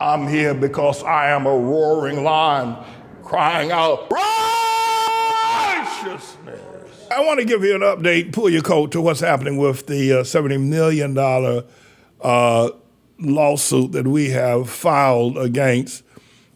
I'm here because I am a roaring lion crying out righteousness. I want to give you an update, pull your coat to what's happening with the $70 million lawsuit that we have filed against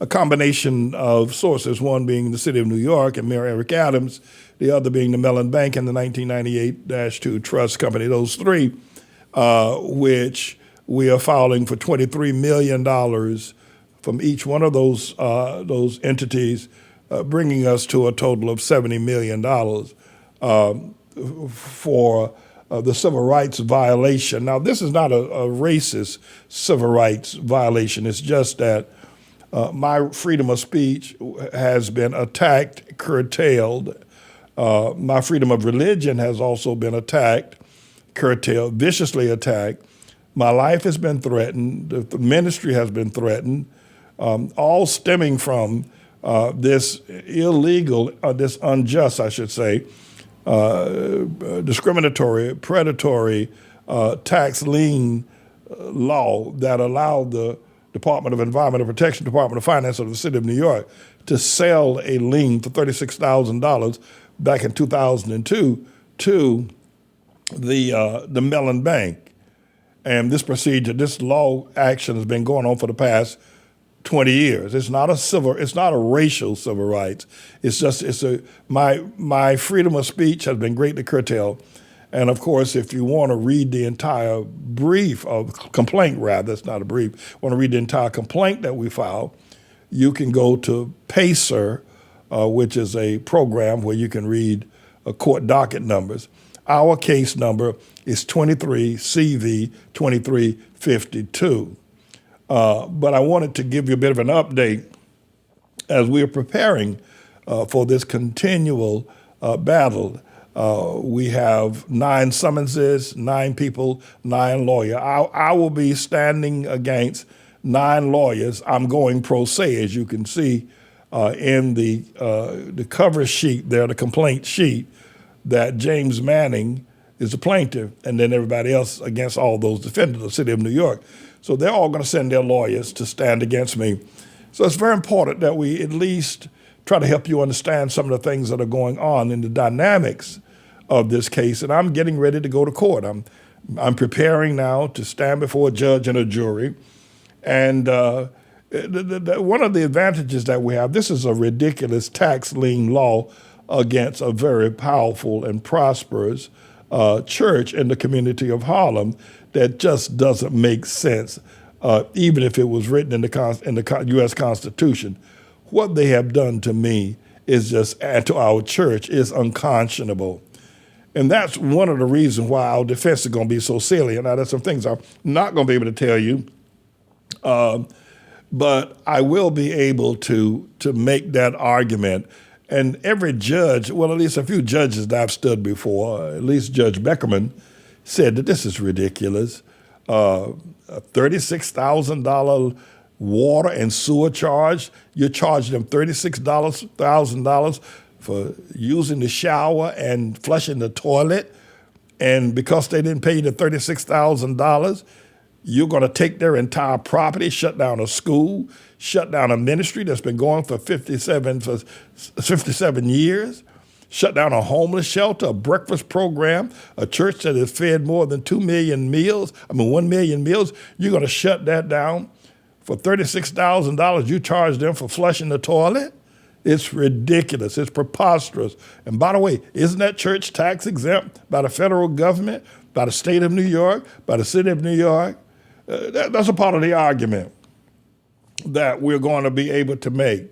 a combination of sources, one being the city of New York and Mayor Eric Adams, the other being the Mellon Bank and the 1998-2 Trust Company, those three, which we are filing for $23 million from each one of those entities, bringing us to a total of $70 million for the civil rights violation. Now, this is not a racist civil rights violation. It's just that my freedom of speech has been attacked, curtailed. My freedom of religion has also been attacked, curtailed, viciously attacked. My life has been threatened. The ministry has been threatened, all stemming from this illegal, this unjust, I should say, discriminatory, predatory tax lien law that allowed the Department of Environmental Protection, Department of Finance of the City of New York to sell a lien for $36,000 back in 2002 to the Mellon Bank. And this procedure, this law action has been going on for the past 20 years. It's not a racial civil rights. My freedom of speech has been greatly curtailed. And of course, if you want to read the entire brief, of complaint rather, it's not a brief, want to read the entire complaint that we filed, you can go to PACER, which is a program where you can read court docket numbers. Our case number is 23 CV 2352. But I wanted to give you a bit of an update as we are preparing for this continual battle. We have 9 summonses, 9 people, 9 lawyers. I will be standing against 9 lawyers. I'm going pro se, as you can see in the cover sheet there, the complaint sheet, that James Manning is the plaintiff, and then everybody else against all those defendants, the city of New York. So they're all going to send their lawyers to stand against me. So it's very important that we at least try to help you understand some of the things that are going on in the dynamics of this case. And I'm getting ready to go to court. I'm preparing now to stand before a judge and a jury. And one of the advantages that we have, this is a ridiculous tax lien law against a very powerful and prosperous church in the community of Harlem that just doesn't make sense, even if it was written in the U.S. Constitution. What they have done to me is just, and to our church, is unconscionable. And that's one of the reasons why our defense is going to be so salient. Now, there's some things I'm not going to be able to tell you, but I will be able to make that argument. And every judge, well, at least a few judges that I've stood before, at least Judge Beckerman, said that this is ridiculous. A $36,000 water and sewer charge, you're charging them $36,000 for using the shower and flushing the toilet. And because they didn't pay you the $36,000, you're going to take their entire property, shut down a school, shut down a ministry that's been going for 57 years, shut down a homeless shelter, a breakfast program, a church that has fed more than 1 million meals. You're going to shut that down for $36,000 you charge them for flushing the toilet? It's ridiculous. It's preposterous. And by the way, isn't that church tax exempt by the federal government, by the state of New York, by the city of New York? That's a part of the argument that we're going to be able to make.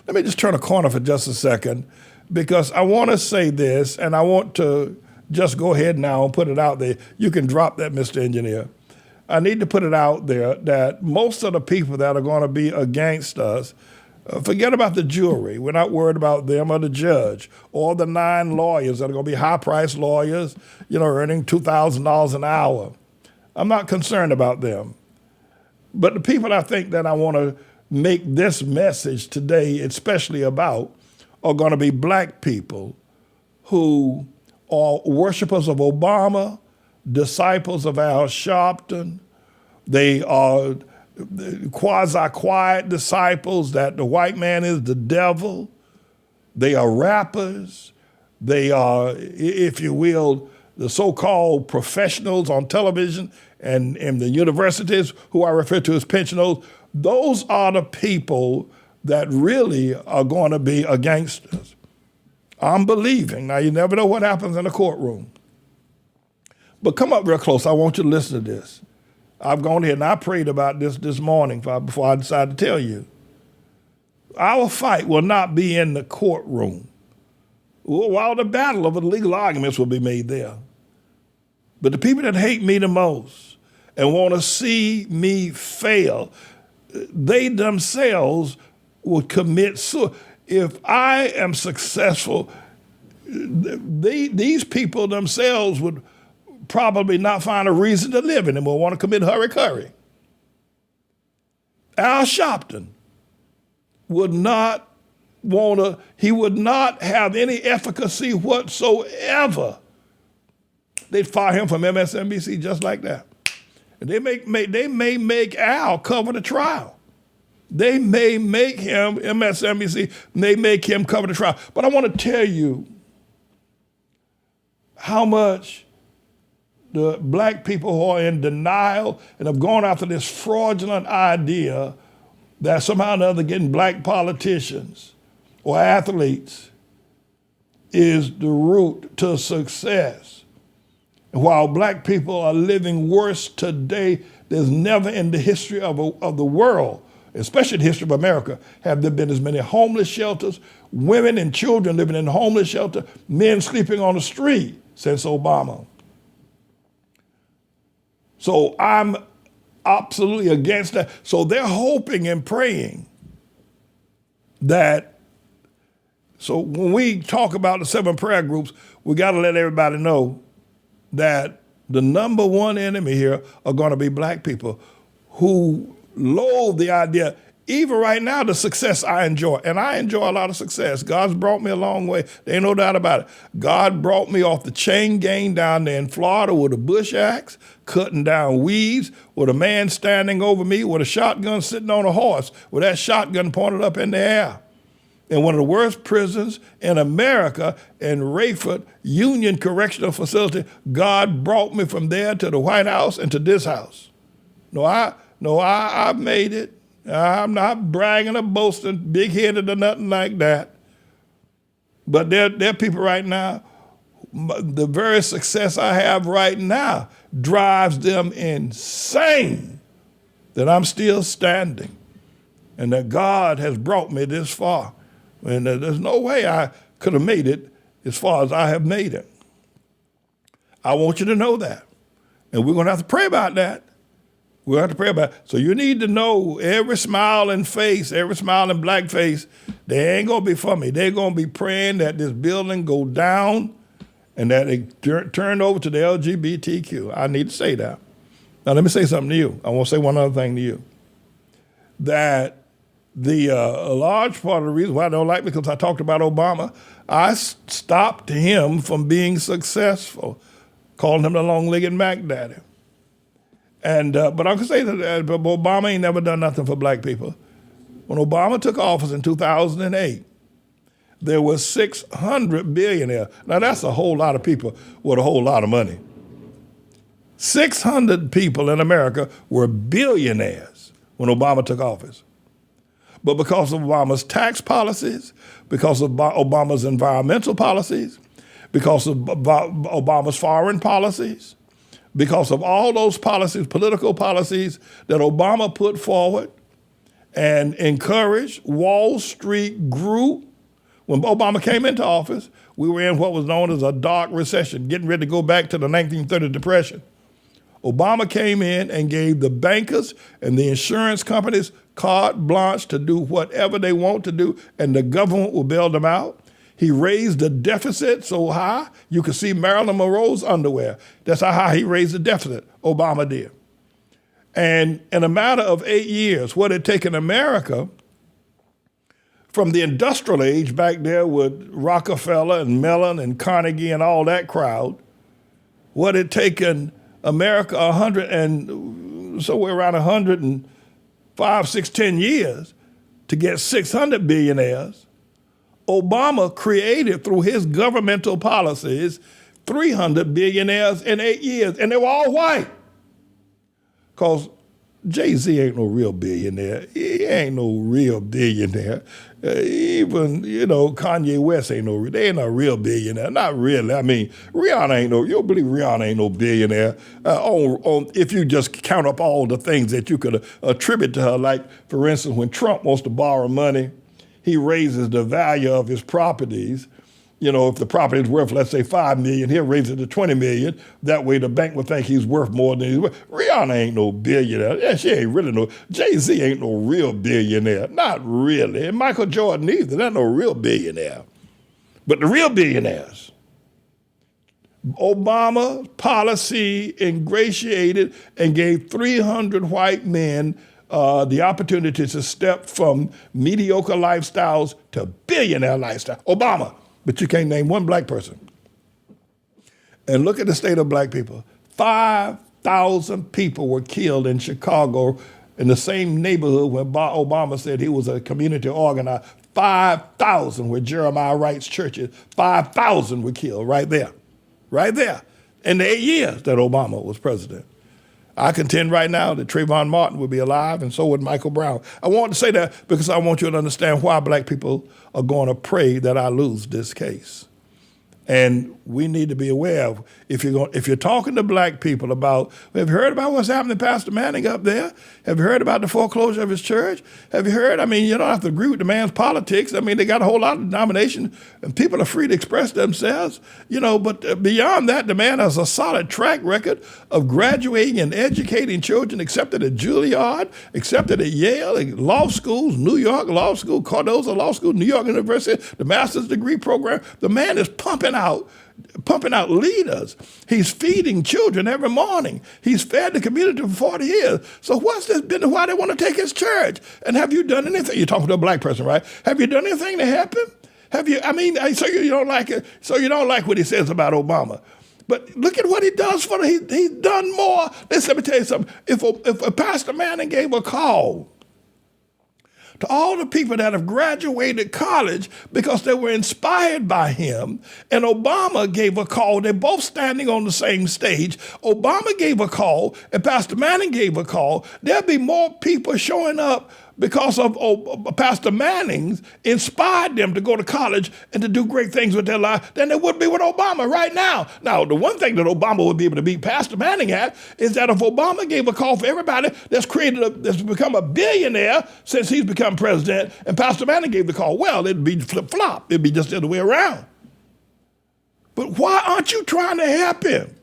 Let me just turn a corner for just a second, because I want to say this, and I want to just go ahead now and put it out there. You can drop that, Mr. Engineer. I need to put it out there that most of the people that are going to be against us, forget about the jury. We're not worried about them or the judge or the 9 lawyers that are going to be high-priced lawyers, earning $2,000 an hour. I'm not concerned about them. But the people I think that I want to make this message today especially about are going to be black people who are worshipers of Obama, disciples of Al Sharpton. They are quasi-quiet disciples that the white man is the devil. They are rappers. They are, if you will, the so-called professionals on television and in the universities who I refer to as pensioners. Those are the people that really are going to be against us. I'm believing. Now, you never know what happens in the courtroom. But come up real close. I want you to listen to this. I've gone here and I prayed about this morning before I decided to tell you. Our fight will not be in the courtroom. While the battle of the legal arguments will be made there. But the people that hate me the most and want to see me fail, they themselves would commit suicide. If I am successful, these people themselves would probably not find a reason to live anymore, want to commit hurry. Al Sharpton would not he would not have any efficacy whatsoever. They'd fire him from MSNBC just like that. And they may make Al cover the trial. They may make him, MSNBC, may make him cover the trial. But I want to tell you how much the black people who are in denial and have gone after this fraudulent idea that somehow or another getting black politicians or athletes is the route to success. And while black people are living worse today, there's never in the history of the world, especially the history of America, have there been as many homeless shelters, women and children living in homeless shelter, men sleeping on the street since Obama. So I'm absolutely against that. So they're hoping and praying that, so when we talk about the 7 prayer groups, we got to let everybody know that the number one enemy here are going to be black people who loathe the idea, even right now, the success I enjoy. And I enjoy a lot of success. God's brought me a long way. There ain't no doubt about it. God brought me off the chain gang down there in Florida with a bush axe, cutting down weeds, with a man standing over me with a shotgun sitting on a horse, with that shotgun pointed up in the air. In one of the worst prisons in America, in Rayford Union Correctional Facility, God brought me from there to the White House and to this house. I made it. I'm not bragging or boasting, big-headed or nothing like that. But there are people right now, the very success I have right now drives them insane that I'm still standing and that God has brought me this far. And there's no way I could have made it as far as I have made it. I want you to know that. And we're going to have to pray about that. We'll have to pray about it. So you need to know every smiling face, every smiling black face, they ain't going to be for me. They're going to be praying that this building go down and that it turn over to the LGBTQ. I need to say that. Now, let me say something to you. I want to say one other thing to you. That a large part of the reason why I don't like, because I talked about Obama, I stopped him from being successful, calling him the long-legged Mac Daddy. And but I can say that Obama ain't never done nothing for black people. When Obama took office in 2008, there were 600 billionaires. Now that's a whole lot of people with a whole lot of money. 600 people in America were billionaires when Obama took office. But because of Obama's tax policies, because of Obama's environmental policies, because of Obama's foreign policies, because of all those policies, political policies that Obama put forward and encouraged, Wall Street grew. When Obama came into office, we were in what was known as a dark recession, getting ready to go back to the 1930 Depression. Obama came in and gave the bankers and the insurance companies carte blanche to do whatever they want to do, and the government will bail them out. He raised the deficit so high, you could see Marilyn Monroe's underwear. That's how high he raised the deficit, Obama did. And in a matter of 8 years, what had taken America from the industrial age back there with Rockefeller and Mellon and Carnegie and all that crowd, what had taken America somewhere around 100 and 5, 6, 10 years to get 600 billionaires. Obama created through his governmental policies 300 billionaires in 8 years, and they were all white. Because Jay-Z ain't no real billionaire. He ain't no real billionaire. Even, Kanye West ain't they ain't a real billionaire. Not really. I mean, Rihanna you'll believe Rihanna ain't no billionaire. If you just count up all the things that you could attribute to her, like, for instance, when Trump wants to borrow money, he raises the value of his properties. If the property is worth, let's say, $5 million, he'll raise it to $20 million. That way the bank will think he's worth more than he's worth. Rihanna ain't no billionaire. Yeah, she ain't really no. Jay-Z ain't no real billionaire. Not really. And Michael Jordan either. They're no real billionaire. But the real billionaires, Obama policy ingratiated and gave 300 white men the opportunity to step from mediocre lifestyles to billionaire lifestyle. Obama. But you can't name one black person. And look at the state of black people. 5,000 people were killed in Chicago in the same neighborhood where Obama said he was a community organizer. 5,000 were Jeremiah Wright's churches. 5,000 were killed right there in the 8 years that Obama was president. I contend right now that Trayvon Martin would be alive, and so would Michael Brown. I want to say that because I want you to understand why black people are going to pray that I lose this case. And we need to be aware of, if you're talking to black people about, have you heard about what's happening to Pastor Manning up there? Have you heard about the foreclosure of his church? Have you heard? I mean, you don't have to agree with the man's politics. I mean, they got a whole lot of denominations, and people are free to express themselves, but beyond that, the man has a solid track record of graduating and educating children, accepted at Juilliard, accepted at Yale, law schools, New York Law School, Cardozo Law School, New York University, the master's degree program. The man is pumping out leaders. He's feeding children every morning. He's fed the community for 40 years. So what's this been? Why they want to take his church? And have you done anything? You're talking to a black person, right? Have you done anything to help him? Have you? I mean, so you don't like it. So you don't like what he says about Obama. But look at what he does for he's done more. Let me tell you something. If a Pastor Manning gave a call to all the people that have graduated college because they were inspired by him, and Obama gave a call. They're both standing on the same stage. Obama gave a call, and Pastor Manning gave a call. There'll be more people showing up because of Pastor Manning's inspired them to go to college and to do great things with their life than there would be with Obama right now. Now, the one thing that Obama would be able to beat Pastor Manning at is that if Obama gave a call for everybody that's become a billionaire since he's become president, and Pastor Manning gave the call, well, it'd be flip-flop. It'd be just the other way around. But why aren't you trying to help him?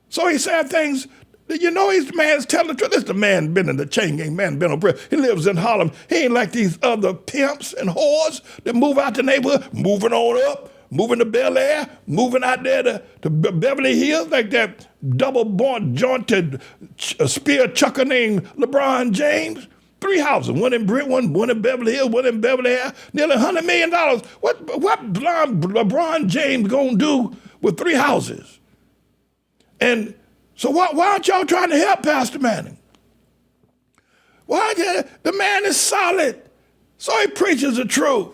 So he said things. He's the man's telling the truth. This is the man been in the chain gang, man been on prison. He lives in Harlem. He ain't like these other pimps and whores that move out the neighborhood, moving on up, moving to Bel Air, moving out there to Beverly Hills, like that double-jointed spear chucker named LeBron James. 3 houses, one in Brentwood, one in Beverly Hills, one in Beverly Air, nearly $100 million. What LeBron James gonna do with 3 houses? And so why aren't y'all trying to help Pastor Manning? The man is solid. So he preaches the truth.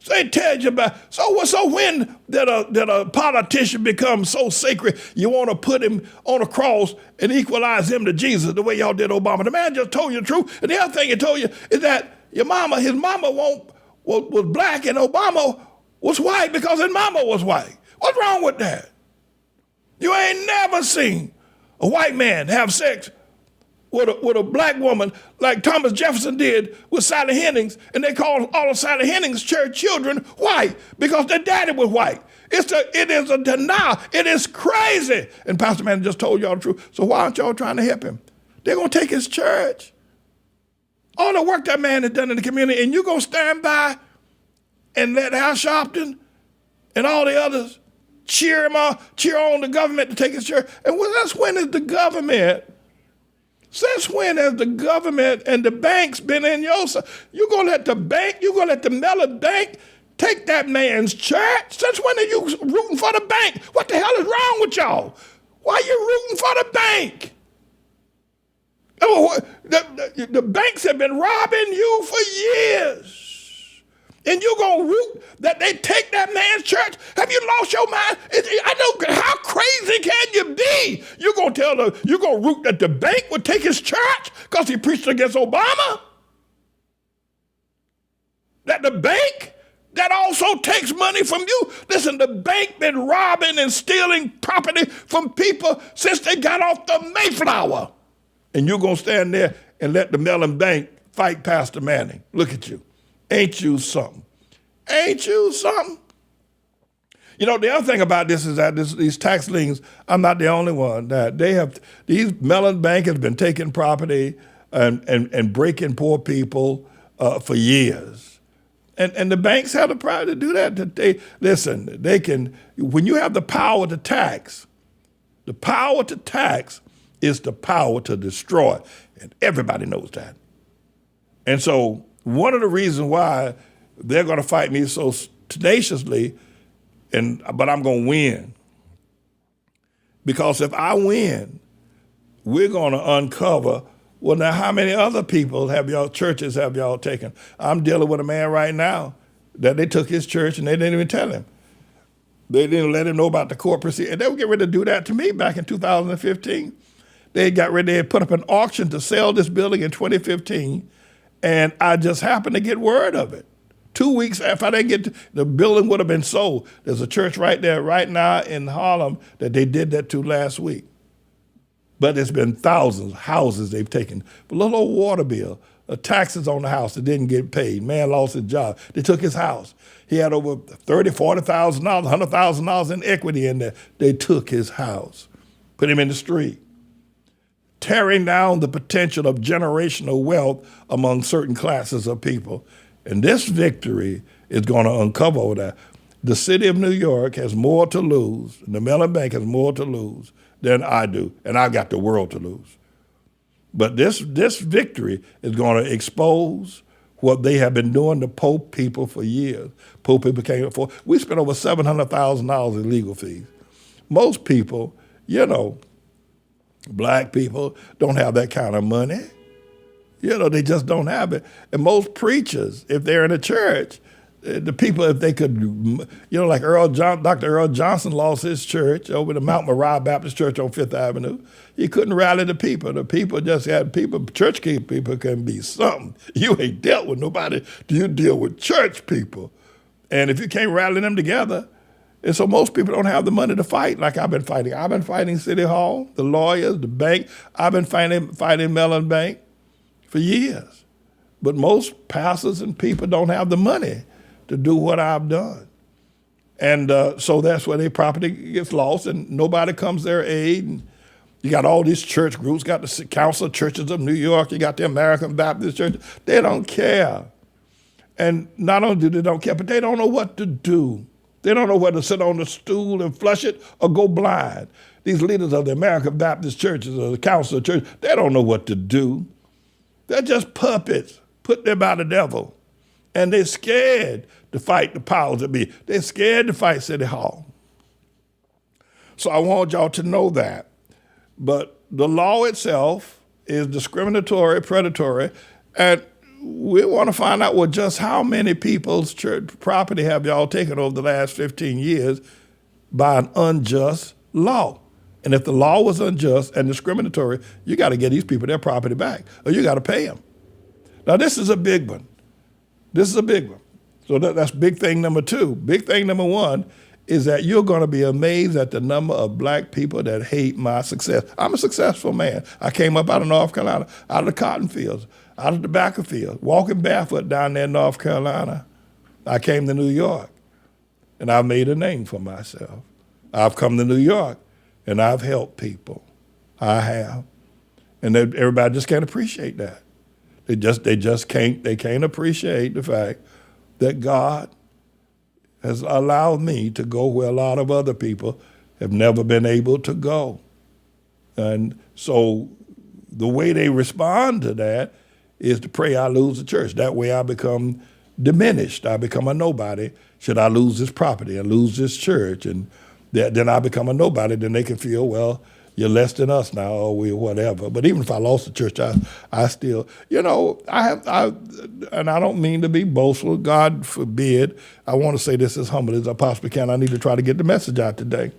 So he tells you about. So when that a politician becomes so sacred, you want to put him on a cross and equalize him to Jesus the way y'all did Obama. The man just told you the truth. And the other thing he told you is that his mama was black and Obama was white because his mama was white. What's wrong with that? You ain't never seen a white man have sex with a black woman like Thomas Jefferson did with Sally Hennings, and they called all of Sally Hennings' church children white because their daddy was white. It is a denial. It is crazy. And Pastor Manning just told y'all the truth. So why aren't y'all trying to help him? They're going to take his church. All the work that man has done in the community, and you're going to stand by and let Al Sharpton and all the others cheer on the government to take his church. And since when has the government and the banks been in your side? You're going to let the Mellon Bank take that man's church? Since when are you rooting for the bank? What the hell is wrong with y'all? Why are you rooting for the bank? Oh, the banks have been robbing you for years. And you're going to root that they take that man's church? Have you lost your mind? I know, how crazy can you be? You're going to root that the bank would take his church because he preached against Obama? That the bank that also takes money from you? Listen, the bank been robbing and stealing property from people since they got off the Mayflower. And you're going to stand there and let the Mellon Bank fight Pastor Manning. Look at you. Ain't you something? Ain't you something? You know, the other thing about this is that these tax liens, I'm not the only one, that these Mellon Bank has been taking property and breaking poor people for years. And the banks have the power to do that. They can, when you have the power to tax is the power to destroy. And everybody knows that. And so one of the reasons why they're going to fight me so tenaciously, but I'm going to win. Because if I win, we're going to uncover, well, now how many other people churches have y'all taken? I'm dealing with a man right now that they took his church and they didn't even tell him. They didn't let him know about the court proceeding. And they were getting ready to do that to me back in 2015. They had put up an auction to sell this building in 2015, and I just happened to get word of it. 2 weeks after I didn't get the building would have been sold. There's a church right there right now in Harlem that they did that to last week. But there's been thousands of houses they've taken. A little old water bill, taxes on the house that didn't get paid. Man lost his job. They took his house. He had over $30,000, $40,000, $100,000 in equity in there. They took his house, put him in the street, tearing down the potential of generational wealth among certain classes of people. And this victory is going to uncover that. The city of New York has more to lose, and the Mellon Bank has more to lose than I do, and I've got the world to lose. But this victory is going to expose what they have been doing to poor people for years. Poor people came for. We spent over $700,000 in legal fees. Most people, black people don't have that kind of money. They just don't have it. And most preachers, if they're in a church, the people, if they could, like Dr. Earl Johnson lost his church over the Mount Moriah Baptist Church on Fifth Avenue. He couldn't rally the people. The people just had church people can be something. You ain't dealt with nobody. You deal with church people. And if you can't rally them together, and so most people don't have the money to fight like I've been fighting. I've been fighting City Hall, the lawyers, the bank. I've been fighting Mellon Bank for years. But most pastors and people don't have the money to do what I've done. And so that's where their property gets lost and nobody comes their aid. And you got all these church groups, got the Council of Churches of New York, you got the American Baptist Church. They don't care. And not only do they don't care, but they don't know what to do. They don't know whether to sit on the stool and flush it or go blind. These leaders of the American Baptist churches or the Council of Churches, they don't know what to do. They're just puppets put there by the devil. And they're scared to fight the powers that be. They're scared to fight City Hall. So I want y'all to know that. But the law itself is discriminatory, predatory, and we want to find out, well, just how many people's church property have y'all taken over the last 15 years by an unjust law? And if the law was unjust and discriminatory, you got to get these people their property back, or you got to pay them. Now, this is a big one. This is a big one. So that's big thing number two. Big thing number one is that you're going to be amazed at the number of black people that hate my success. I'm a successful man. I came up out of North Carolina, out of the cotton fields, out of the tobacco fields, walking barefoot down there in North Carolina. I came to New York, and I've made a name for myself. I've come to New York, and I've helped people. I have. And everybody just can't appreciate that. They just can't appreciate the fact that God has allowed me to go where a lot of other people have never been able to go. And so the way they respond to that is to pray I lose the church. That way I become diminished. I become a nobody. Should I lose this property and lose this church? And then I become a nobody, then they can feel, well, you're less than us now, or we whatever. But even if I lost the church, I still, and I don't mean to be boastful. God forbid. I want to say this as humble as I possibly can. I need to try to get the message out today.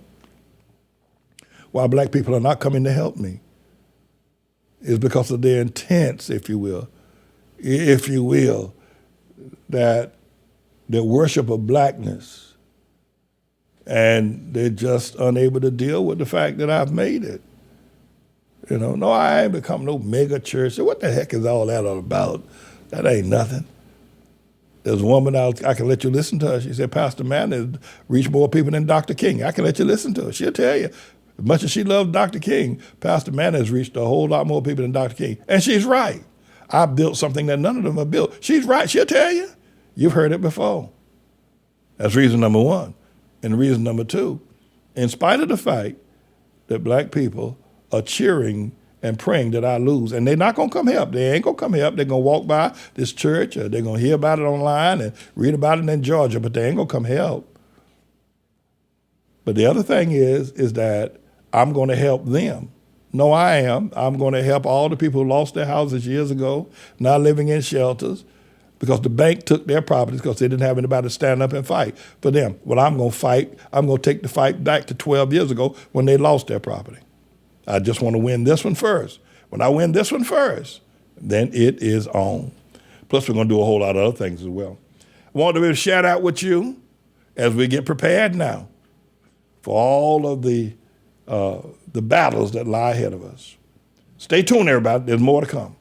Why black people are not coming to help me is because of their intents, if you will, that the worship of blackness. And they're just unable to deal with the fact that I've made it. No, I ain't become no mega church. So what the heck is all that all about? That ain't nothing. There's a woman I can let you listen to her. She said, Pastor Mann has reached more people than Dr. King. I can let you listen to her. She'll tell you. As much as she loves Dr. King, Pastor Mann has reached a whole lot more people than Dr. King. And she's right. I built something that none of them have built. She's right. She'll tell you. You've heard it before. That's reason number one. And reason number two, in spite of the fact that black people are cheering and praying that I lose, and they're not going to come help. They ain't going to come help. They're going to walk by this church, or they're going to hear about it online and read about it in Georgia, but they ain't going to come help. But the other thing is that I'm going to help them. No, I am. I'm going to help all the people who lost their houses years ago, now living in shelters, because the bank took their properties because they didn't have anybody to stand up and fight for them. Well, I'm going to fight. I'm going to take the fight back to 12 years ago when they lost their property. I just want to win this one first. When I win this one first, then it is on. Plus, we're going to do a whole lot of other things as well. I want to be able to share that with you as we get prepared now for all of the battles that lie ahead of us. Stay tuned, everybody. There's more to come.